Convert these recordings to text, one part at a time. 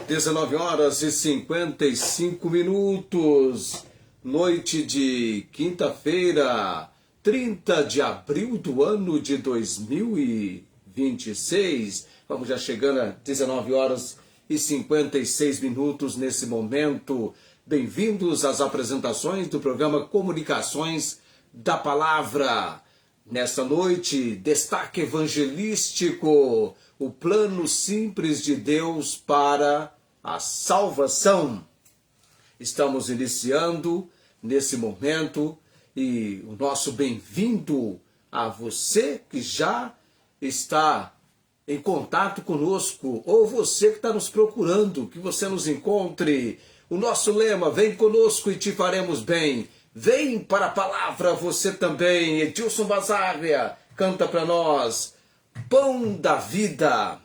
19 horas e 55 minutos, noite de quinta-feira, 30 de abril do ano de 2026. Vamos já chegando a 19 horas e 56 minutos nesse momento. Bem-vindos às apresentações do programa Comunicações da Palavra. Nesta noite, destaque evangelístico, o plano simples de Deus para a salvação. Estamos iniciando nesse momento e o nosso bem-vindo a você que já está em contato conosco, ou você que está nos procurando, que você nos encontre. O nosso lema, vem conosco e te faremos bem. Vem para a palavra você também. Edilson Basaglia canta para nós, Pão da Vida.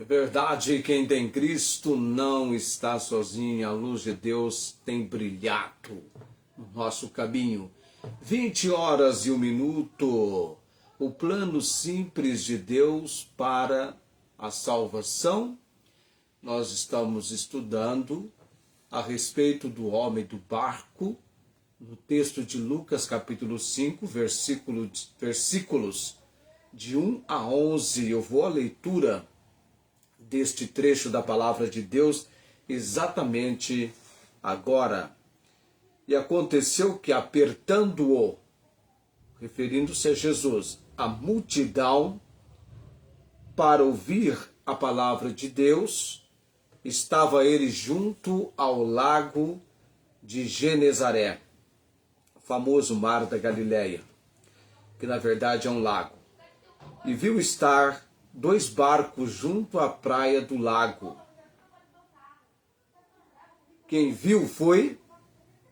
É verdade, quem tem Cristo não está sozinho. A luz de Deus tem brilhado no nosso caminho. 20 horas e 1 minuto. O plano simples de Deus para a salvação. Nós estamos estudando a respeito do homem do barco, no texto de Lucas capítulo 5, versículos de 1 a 11. Eu vou à leitura deste trecho da palavra de Deus exatamente agora. E aconteceu que, apertando-o, referindo-se a Jesus, a multidão para ouvir a palavra de Deus, estava ele junto ao lago de Genezaré, o famoso mar da Galileia, que na verdade é um lago. E viu estar 2 barcos junto à praia do lago. Quem viu foi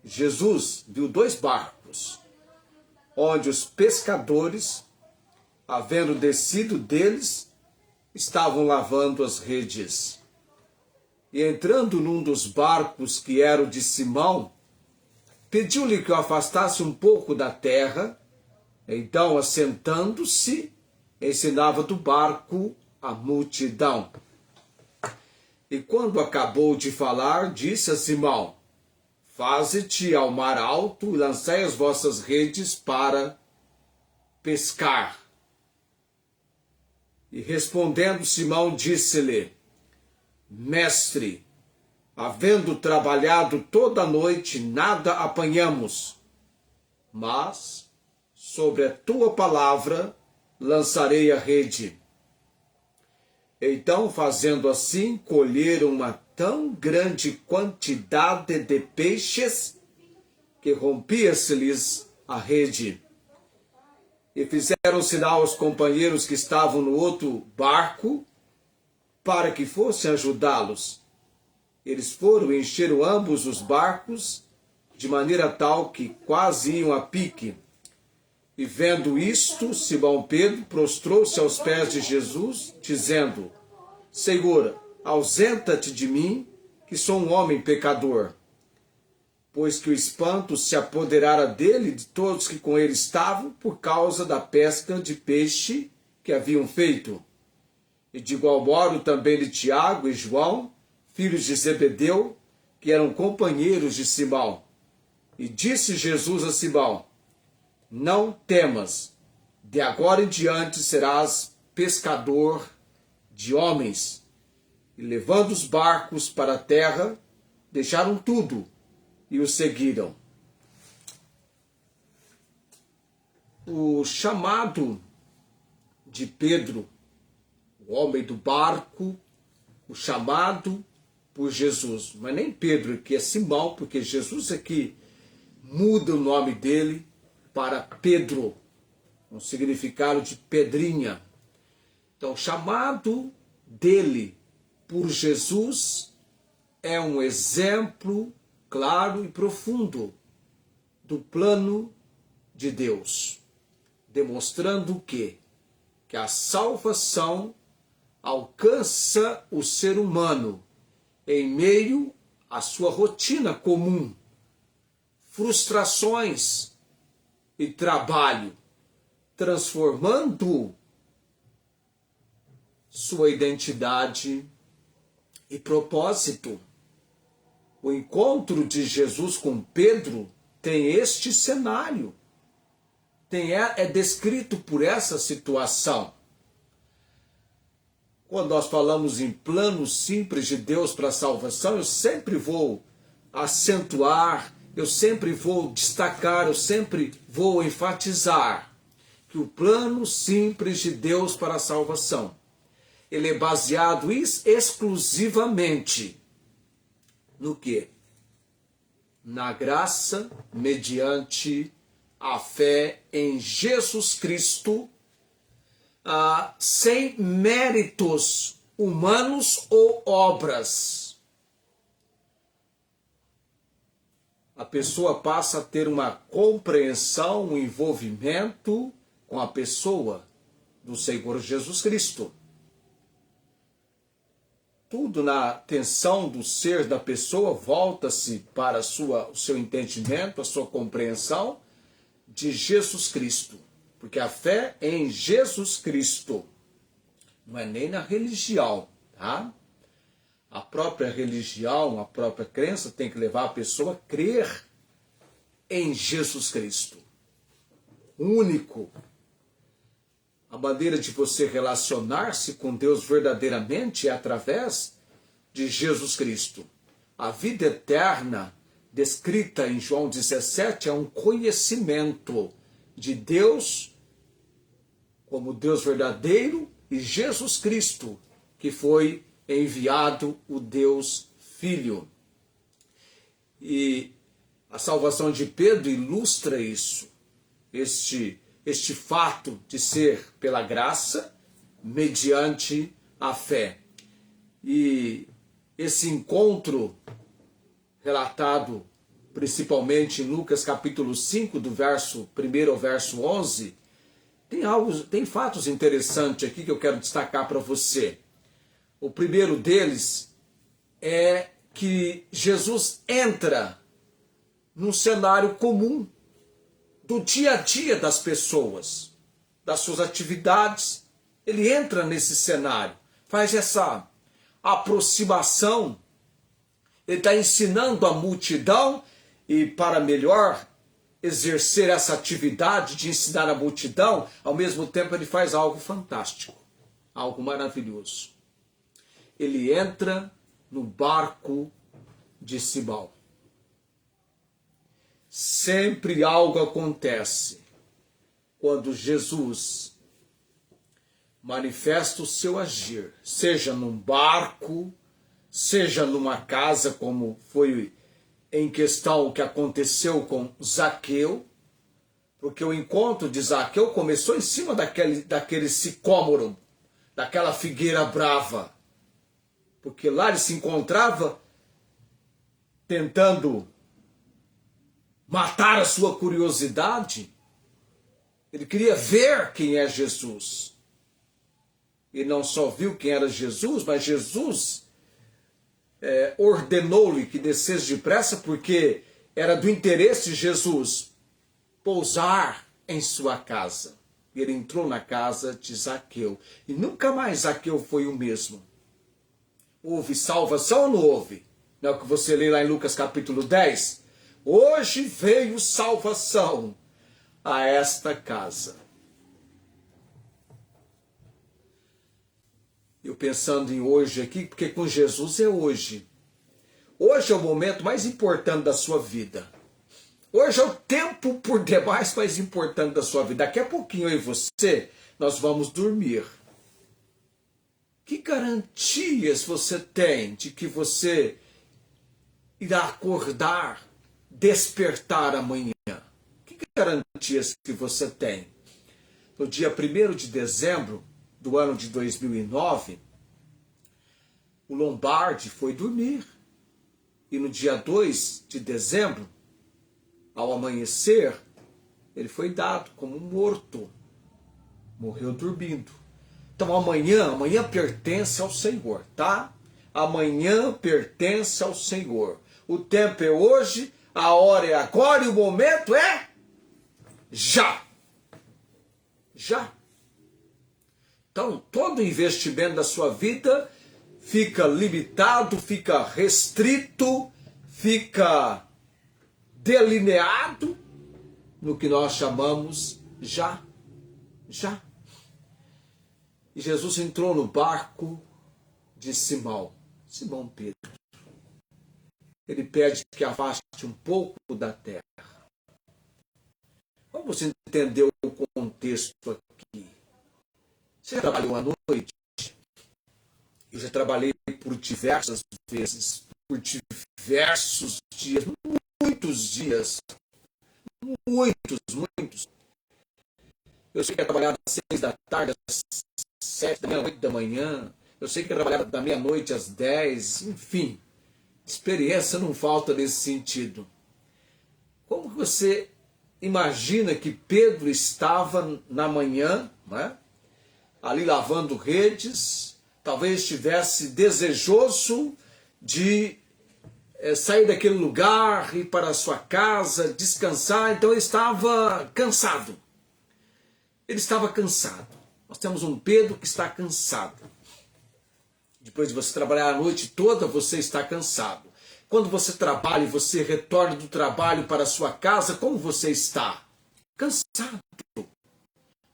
Jesus, viu 2 barcos, onde os pescadores, havendo descido deles, estavam lavando as redes. E entrando num dos barcos, que era o de Simão, pediu-lhe que o afastasse um pouco da terra. Então, assentando-se, ensinava do barco a multidão. E quando acabou de falar, disse a Simão: faze-te ao mar alto e lançai as vossas redes para pescar. E respondendo Simão, disse-lhe: Mestre, havendo trabalhado toda a noite, nada apanhamos, mas sobre a tua palavra lançarei a rede. Então, fazendo assim, colheram uma tão grande quantidade de peixes que rompia-se-lhes a rede. E fizeram sinal aos companheiros que estavam no outro barco para que fossem ajudá-los. Eles foram e encheram ambos os barcos, de maneira tal que quase iam a pique. E vendo isto, Simão Pedro prostrou-se aos pés de Jesus, dizendo: Senhor, ausenta-te de mim, que sou um homem pecador. Pois que o espanto se apoderara dele e de todos que com ele estavam, por causa da pesca de peixe que haviam feito. E de igual modo também de Tiago e João, filhos de Zebedeu, que eram companheiros de Simão. E disse Jesus a Simão: Não temas, de agora em diante serás pescador de homens. E levando os barcos para a terra, deixaram tudo e o seguiram. O chamado de Pedro, o homem do barco, o chamado por Jesus, mas nem Pedro, que é Simão, porque Jesus aqui muda o nome dele para Pedro, um significado de pedrinha. Então, o chamado dele por Jesus é um exemplo claro e profundo do plano de Deus, demonstrando o quê? Que a salvação alcança o ser humano em meio à sua rotina comum, frustrações e trabalho, transformando sua identidade e propósito. O encontro de Jesus com Pedro tem este cenário, é descrito por essa situação. Quando nós falamos em plano simples de Deus para a salvação, eu sempre vou acentuar, eu sempre vou destacar, eu sempre vou enfatizar que o plano simples de Deus para a salvação, ele é baseado exclusivamente no quê? Na graça mediante a fé em Jesus Cristo, sem méritos humanos ou obras. A pessoa passa a ter uma compreensão, um envolvimento com a pessoa do Senhor Jesus Cristo. Tudo na atenção do ser da pessoa volta-se para o seu entendimento, a sua compreensão de Jesus Cristo. Porque a fé é em Jesus Cristo, não é nem na religião, tá? A própria religião, a própria crença tem que levar a pessoa a crer em Jesus Cristo, único. A maneira de você relacionar-se com Deus verdadeiramente é através de Jesus Cristo. A vida eterna, descrita em João 17, é um conhecimento de Deus como Deus verdadeiro e Jesus Cristo, que foi enviado, o Deus Filho. E a salvação de Pedro ilustra isso, este fato de ser pela graça, mediante a fé. E esse encontro, relatado principalmente em Lucas capítulo 5, do verso 1 ao verso 11, tem fatos interessantes aqui que eu quero destacar para você. O primeiro deles é que Jesus entra num cenário comum do dia a dia das pessoas, das suas atividades. Ele entra nesse cenário, faz essa aproximação. Ele está ensinando a multidão e, para melhor exercer essa atividade de ensinar a multidão, ao mesmo tempo ele faz algo fantástico, algo maravilhoso. Ele entra no barco de Simão. Sempre algo acontece quando Jesus manifesta o seu agir, seja num barco, seja numa casa, como foi em questão o que aconteceu com Zaqueu, porque o encontro de Zaqueu começou em cima daquele sicômoro, daquela figueira brava, porque lá ele se encontrava tentando matar a sua curiosidade. Ele queria ver quem é Jesus. E não só viu quem era Jesus, mas Jesus ordenou-lhe que descesse depressa, porque era do interesse de Jesus pousar em sua casa. E ele entrou na casa de Zaqueu. E nunca mais Zaqueu foi o mesmo. Houve salvação ou não houve? Não é o que você lê lá em Lucas capítulo 10? Hoje veio salvação a esta casa. Eu pensando em hoje aqui, porque com Jesus é hoje. Hoje é o momento mais importante da sua vida. Hoje é o tempo por demais mais importante da sua vida. Daqui a pouquinho eu e você, nós vamos dormir. Que garantias você tem de que você irá acordar, despertar amanhã? Que garantias que você tem? No dia 1º de dezembro do ano de 2009, o Lombardi foi dormir. E no dia 2 de dezembro, ao amanhecer, ele foi dado como morto. Morreu dormindo. Então amanhã pertence ao Senhor, tá? Amanhã pertence ao Senhor. O tempo é hoje, a hora é agora e o momento é já. Já. Então todo investimento da sua vida fica limitado, fica restrito, fica delineado no que nós chamamos já. Já. E Jesus entrou no barco de Simão Pedro. Ele pede que afaste um pouco da terra. Vamos entender o contexto aqui. Você trabalhou à noite? Eu já trabalhei por diversas vezes, por diversos dias, muitos dias. Muitos. Eu sei que é trabalhar às 6 da tarde, às 7 da manhã, 8 da manhã. Eu sei que é trabalhar da meia-noite às 10, enfim. Experiência não falta nesse sentido. Como que você imagina que Pedro estava na manhã, né, ali lavando redes, talvez estivesse desejoso de sair daquele lugar, ir para a sua casa, descansar, então ele estava cansado. Ele estava cansado. Nós temos um Pedro que está cansado. Depois de você trabalhar a noite toda, você está cansado. Quando você trabalha e você retorna do trabalho para a sua casa, como você está? Cansado.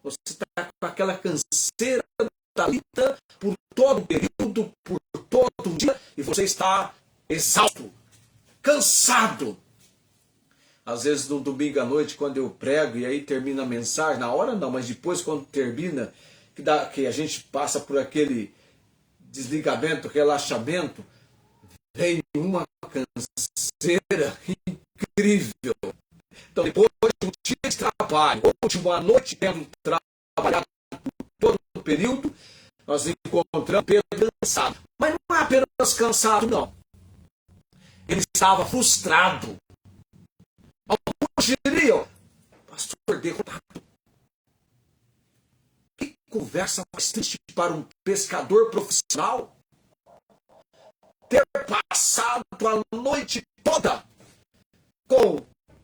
Você está com aquela canseira da vida por todo o período, por todo o dia, e você está exausto, cansado. Às vezes no domingo à noite, quando eu prego e aí termina a mensagem, na hora não, mas depois quando termina, que a gente passa por aquele desligamento, relaxamento, vem uma canseira incrível. Então depois de um dia de trabalho, ou de uma noite tendo trabalhado por todo o período, nós encontramos Pedro cansado. Mas não é apenas cansado, não. Ele estava frustrado. Alguns diriam, pastor, derrotado. Que conversa mais triste para um pescador profissional? Ter passado a noite toda com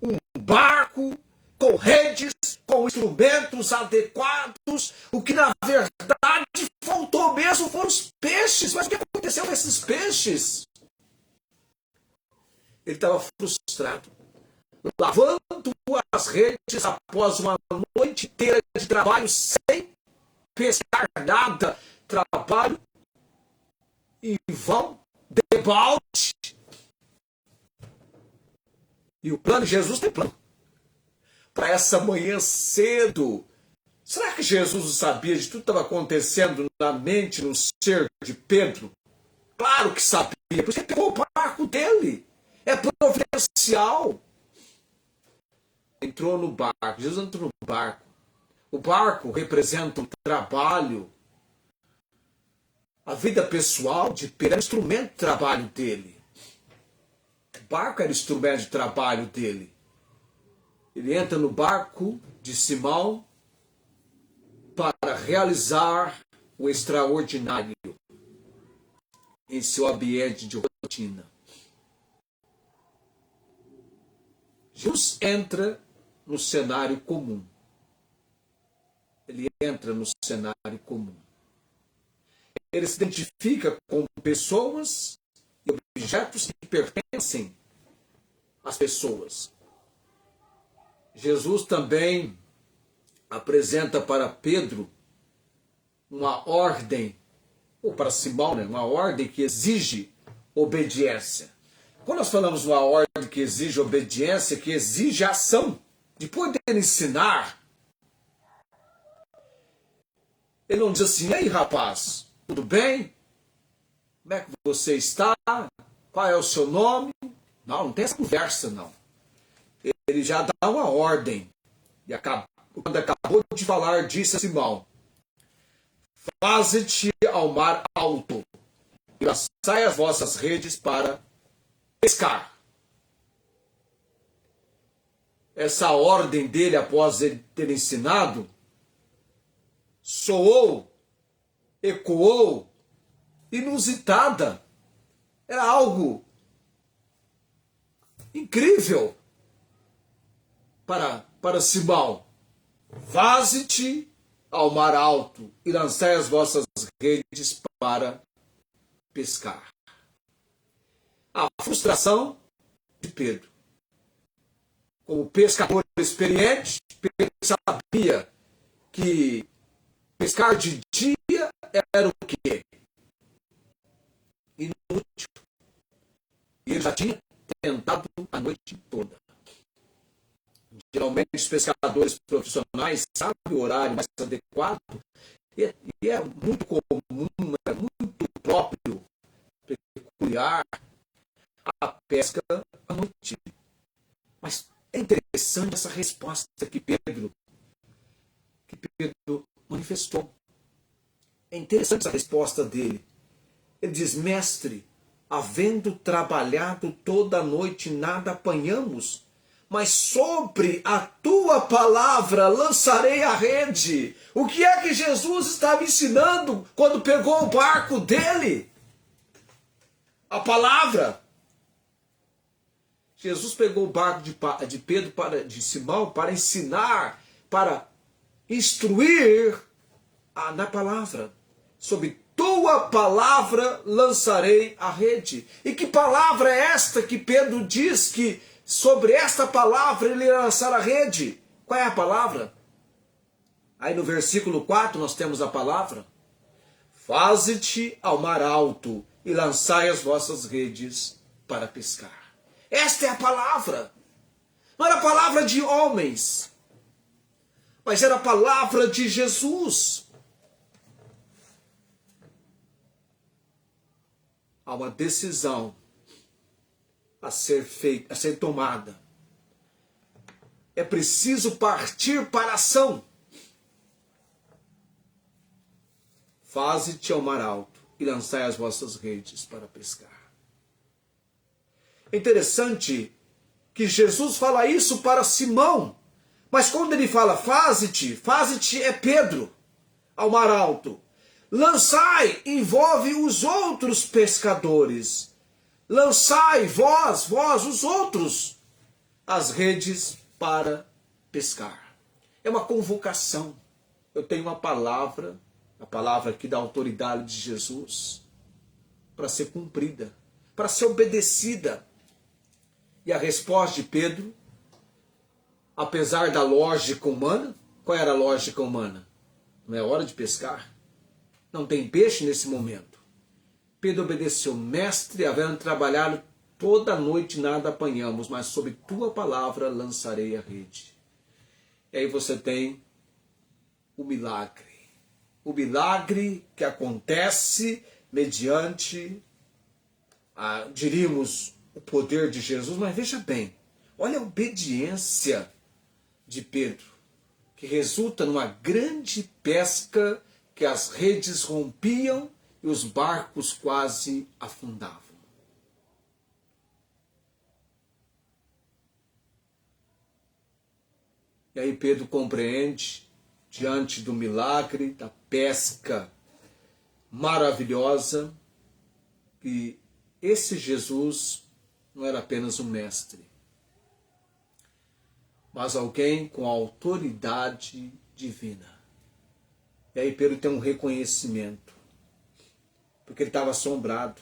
um barco, com redes, com instrumentos adequados. O que na verdade faltou mesmo foram os peixes. Mas o que aconteceu com esses peixes? Ele estava frustrado, lavando as redes após uma noite inteira de trabalho sem pescar nada. Trabalho em vão, debalde. E o plano de Jesus tem plano. Para essa manhã cedo. Será que Jesus sabia de tudo que estava acontecendo na mente, no ser de Pedro? Claro que sabia, por isso ele pegou o barco dele. É providencial. Entrou no barco, Jesus entrou no barco. O barco representa um trabalho. A vida pessoal de Pedro era instrumento de trabalho dele. O barco era instrumento de trabalho dele. Ele entra no barco de Simão para realizar o extraordinário em seu ambiente de rotina. Jesus entra no cenário comum. Ele entra no cenário comum. Ele se identifica com pessoas e objetos que pertencem às pessoas. Jesus também apresenta para Pedro uma ordem, ou para Simão, né? Uma ordem que exige obediência. Quando nós falamos uma ordem que exige obediência, que exige ação, de poder ensinar, ele não diz assim, ei rapaz, tudo bem? Como é que você está? Qual é o seu nome? Não tem essa conversa, não. Ele já dá uma ordem. E quando acabou de falar, disse a Simão, faze-te ao mar alto e lançai as vossas redes para pescar. Essa ordem dele, após ele ter ensinado, soou, ecoou, inusitada. Era algo incrível para Simão. Vaze-te ao mar alto e lançai as vossas redes para pescar. A frustração de Pedro. Como pescador experiente, Pedro sabia que pescar de dia era o quê? Inútil. E ele já tinha tentado a noite toda. Geralmente os pescadores profissionais sabem o horário mais adequado e é muito comum, é muito próprio, peculiar a pesca à noite. Mas é interessante essa resposta que Pedro manifestou. É interessante essa resposta dele. Ele diz, mestre, havendo trabalhado toda a noite, nada apanhamos, mas sobre a tua palavra lançarei a rede. O que é que Jesus estava ensinando quando pegou o barco dele? A palavra. Jesus pegou o barco de Pedro, de Simão, para ensinar, para instruir na palavra. Sobre tua tua palavra lançarei a rede. E que palavra é esta que Pedro diz que sobre esta palavra ele irá lançar a rede? Qual é a palavra? Aí no versículo 4 nós temos a palavra: faze-te ao mar alto e lançai as vossas redes para pescar. Esta é a palavra. Não era a palavra de homens, mas era a palavra de Jesus. Há uma decisão a ser feita, a ser tomada. É preciso partir para a ação. Faze-te ao mar alto e lançai as vossas redes para pescar. É interessante que Jesus fala isso para Simão, mas quando ele fala faze-te, faze-te é Pedro, ao mar alto. Lançai envolve os outros pescadores. Lançai vós, os outros, as redes para pescar. É uma convocação. Eu tenho uma palavra, a palavra aqui da autoridade de Jesus, para ser cumprida, para ser obedecida. E a resposta de Pedro, apesar da lógica humana, qual era a lógica humana? Não é hora de pescar? Não tem peixe nesse momento. Pedro obedeceu: mestre, havendo trabalhado toda a noite nada apanhamos, mas sob tua palavra lançarei a rede. E aí você tem o milagre. O milagre que acontece mediante, diríamos, o poder de Jesus. Mas veja bem, olha a obediência de Pedro, que resulta numa grande pesca, que as redes rompiam e os barcos quase afundavam. E aí Pedro compreende, diante do milagre, da pesca maravilhosa, que esse Jesus não era apenas um mestre, mas alguém com autoridade divina. E aí Pedro tem um reconhecimento, porque ele estava assombrado.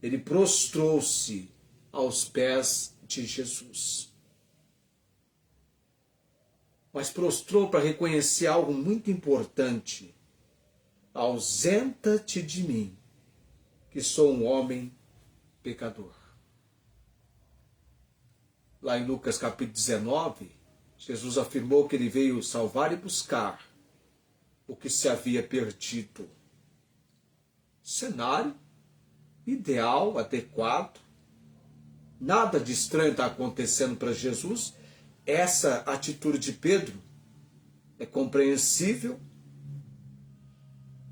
Ele prostrou-se aos pés de Jesus. Mas prostrou para reconhecer algo muito importante: ausenta-te de mim, que sou um homem pecador. Lá em Lucas capítulo 19, Jesus afirmou que ele veio salvar e buscar o que se havia perdido. Cenário ideal, adequado. Nada de estranho está acontecendo para Jesus. Essa atitude de Pedro é compreensível.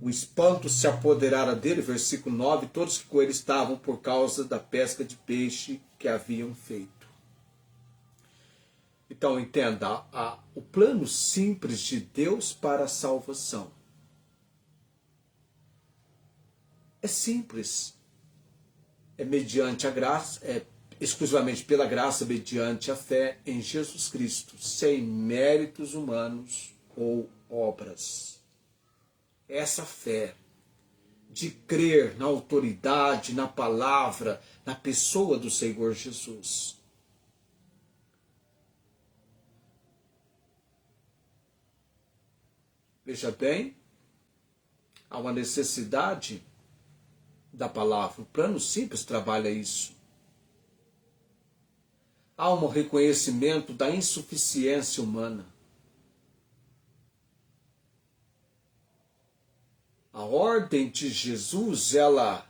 O espanto se apoderara dele, versículo 9, todos que com ele estavam por causa da pesca de peixe que haviam feito. Então entenda, o plano simples de Deus para a salvação é simples. É mediante a graça, é exclusivamente pela graça, mediante a fé em Jesus Cristo, sem méritos humanos ou obras. Essa fé de crer na autoridade, na palavra, na pessoa do Senhor Jesus. Veja bem, há uma necessidade da palavra. O plano simples trabalha isso. Há um reconhecimento da insuficiência humana. A ordem de Jesus, ela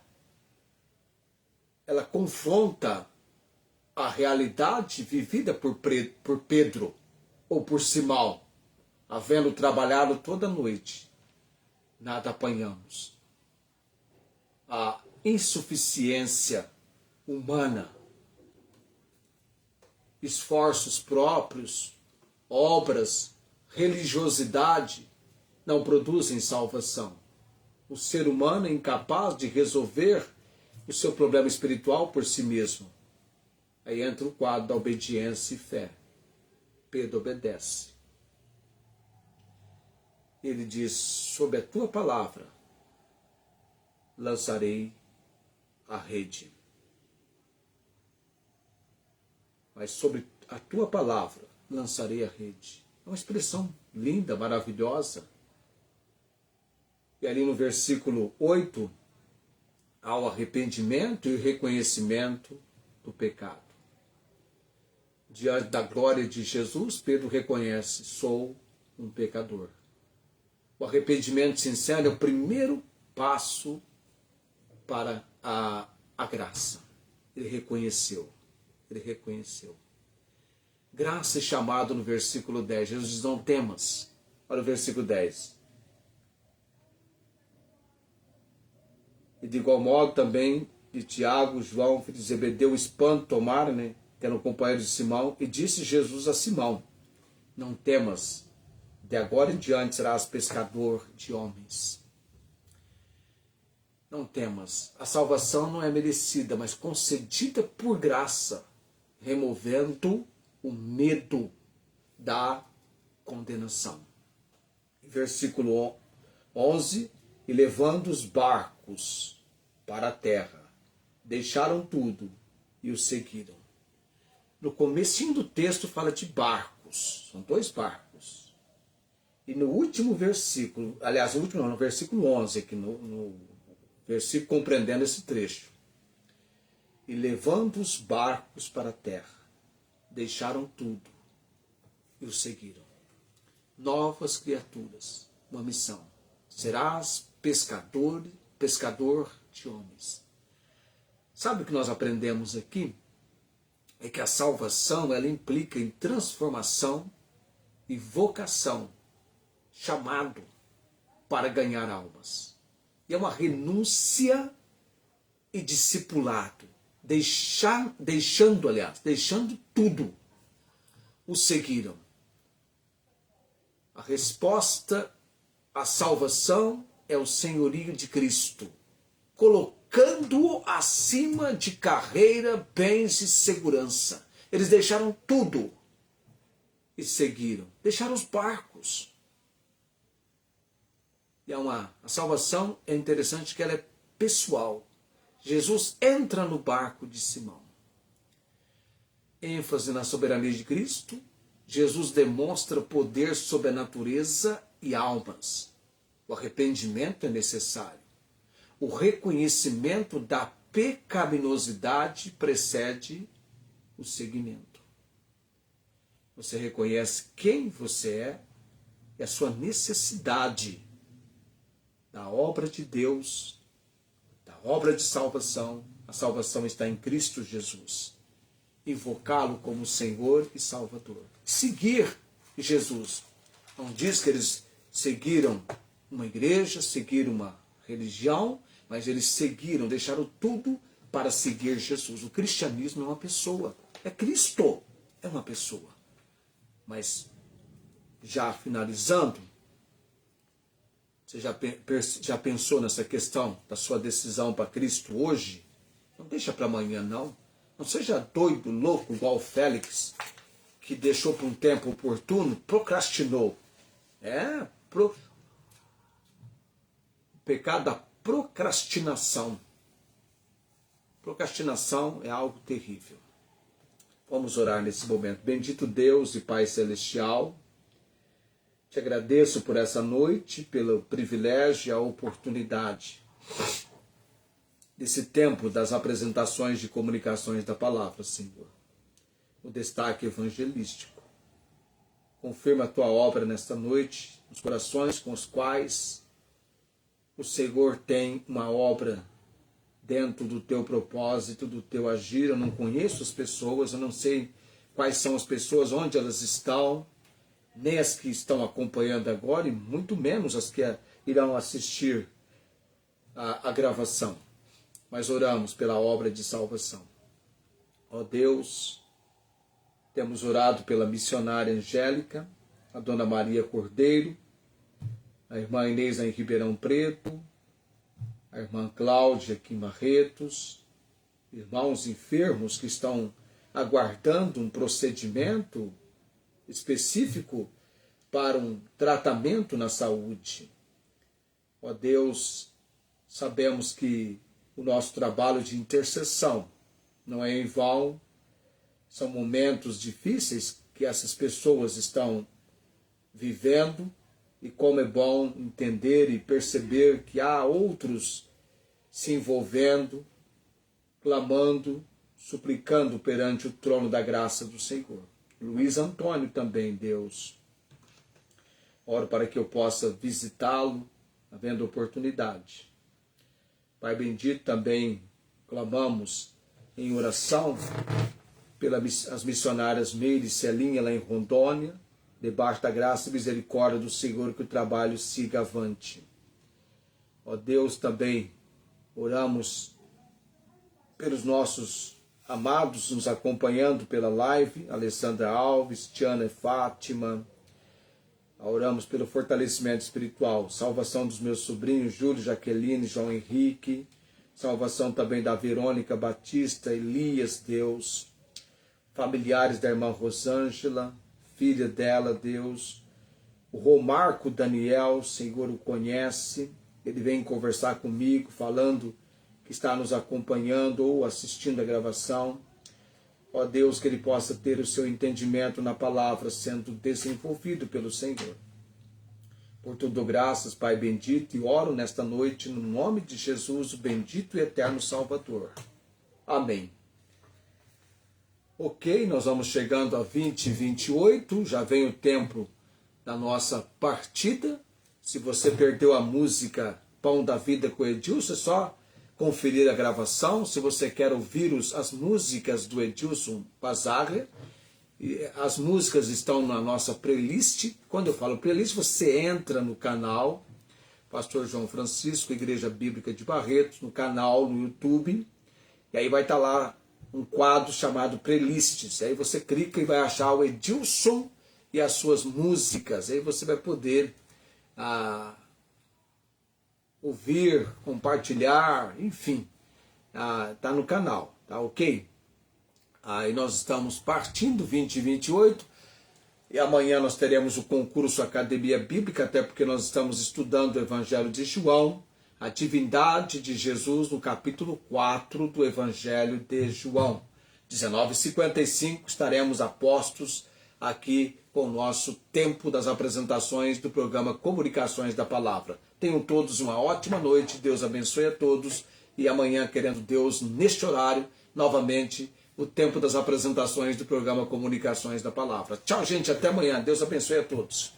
confronta a realidade vivida por Pedro ou por Simão. Havendo trabalhado toda noite, nada apanhamos. A insuficiência humana, esforços próprios, obras, religiosidade, não produzem salvação. O ser humano é incapaz de resolver o seu problema espiritual por si mesmo. Aí entra o quadro da obediência e fé. Pedro obedece. Ele diz: sob a tua palavra lançarei a rede. Mas sobre a tua palavra lançarei a rede. É uma expressão linda, maravilhosa. E ali no versículo 8, há o arrependimento e o reconhecimento do pecado. Diante da glória de Jesus, Pedro reconhece: sou um pecador. O arrependimento sincero é o primeiro passo para a graça. Ele reconheceu. Graça é chamado no versículo 10. Jesus diz: não temas. Olha o versículo 10. E de igual modo também de Tiago, João, filho de Zebedeu, espanto tomaram, que eram companheiros de Simão, e disse Jesus a Simão: não temas, de agora em diante serás pescador de homens. Não temas. A salvação não é merecida, mas concedida por graça, removendo o medo da condenação. Versículo 11: e levando os barcos para a terra, deixaram tudo e o seguiram. No comecinho do texto fala de barcos, são 2 barcos. E no último versículo, aliás, no versículo 11, aqui no versículo compreendendo esse trecho: e levando os barcos para a terra, deixaram tudo e o seguiram. Novas criaturas, uma missão: serás pescador de homens. Sabe o que nós aprendemos aqui? É que a salvação, ela implica em transformação e vocação, chamado para ganhar almas. E é uma renúncia e discipulado, deixando tudo, o seguiram. A resposta à salvação é o senhorio de Cristo, colocando-o acima de carreira, bens e segurança. Eles deixaram tudo e seguiram. Deixaram os barcos. E a salvação é interessante que ela é pessoal. Jesus entra no barco de Simão. ênfase na soberania de Cristo, Jesus demonstra poder sobre a natureza e almas. O arrependimento é necessário. O reconhecimento da pecaminosidade precede o seguimento. Você reconhece quem você é e a sua necessidade da obra de Deus, da obra de salvação. A salvação está em Cristo Jesus. Invocá-lo como Senhor e Salvador. Seguir Jesus. Não diz que eles seguiram uma igreja, seguiram uma religião, mas eles seguiram, deixaram tudo para seguir Jesus. O cristianismo é uma pessoa. É Cristo, é uma pessoa. Mas, já finalizando, você já pensou nessa questão da sua decisão para Cristo hoje? Não deixa para amanhã, não. Não seja doido, louco, igual o Félix, que deixou por um tempo oportuno, procrastinou. O pecado da procrastinação. Procrastinação é algo terrível. Vamos orar nesse momento. Bendito Deus e Pai Celestial, te agradeço por essa noite, pelo privilégio e a oportunidade desse tempo das apresentações de comunicações da palavra, Senhor. O destaque evangelístico. Confirma a tua obra nesta noite, nos corações com os quais o Senhor tem uma obra dentro do teu propósito, do teu agir. Eu não conheço as pessoas, eu não sei quais são as pessoas, onde elas estão, nem as que estão acompanhando agora, e muito menos as que irão assistir a gravação. Mas oramos pela obra de salvação. Ó Deus, temos orado pela missionária Angélica, a Dona Maria Cordeiro, a irmã Inês em Ribeirão Preto, a irmã Cláudia aqui em Marretos, irmãos enfermos que estão aguardando um procedimento específico para um tratamento na saúde. Ó Deus, sabemos que o nosso trabalho de intercessão não é em vão. São momentos difíceis que essas pessoas estão vivendo, e como é bom entender e perceber que há outros se envolvendo, clamando, suplicando perante o trono da graça do Senhor. Luiz Antônio também, Deus, oro para que eu possa visitá-lo, havendo oportunidade. Pai bendito, também clamamos em oração pelas missionárias Meire e Celinha lá em Rondônia, debaixo da graça e misericórdia do Senhor, que o trabalho siga avante. Ó Deus, também oramos pelos nossos amados nos acompanhando pela live, Alessandra Alves, Tiana e Fátima. Oramos pelo fortalecimento espiritual, salvação dos meus sobrinhos Júlio, Jaqueline, João Henrique, salvação também da Verônica Batista, Elias, Deus, familiares da irmã Rosângela, filha dela, Deus, o Romarco Daniel, Senhor o conhece, ele vem conversar comigo, falando que está nos acompanhando ou assistindo a gravação. Ó Deus, que ele possa ter o seu entendimento na palavra sendo desenvolvido pelo Senhor. Por tudo graças, Pai bendito, e oro nesta noite no nome de Jesus, o bendito e eterno Salvador. Amém. Ok, nós vamos chegando a 2028, já vem o tempo da nossa partida. Se você perdeu a música Pão da Vida com Edilson, é só conferir a gravação. Se você quer ouvir as músicas do Edilson Bazarre, as músicas estão na nossa playlist. Quando eu falo playlist, você entra no canal Pastor João Francisco, Igreja Bíblica de Barretos, no canal no YouTube, e aí vai estar lá um quadro chamado Playlists. Aí você clica e vai achar o Edilson e as suas músicas. Aí você vai poder ouvir, compartilhar, enfim, tá no canal, tá ok? Aí nós estamos partindo 2028 e amanhã nós teremos o concurso Academia Bíblica, até porque nós estamos estudando o Evangelho de João, a divindade de Jesus no capítulo 4 do Evangelho de João. 19h55 estaremos apostos aqui com o nosso tempo das apresentações do programa Comunicações da Palavra. Tenham todos uma ótima noite, Deus abençoe a todos, e amanhã, querendo Deus, neste horário, novamente, o tempo das apresentações do programa Comunicações da Palavra. Tchau, gente, até amanhã, Deus abençoe a todos.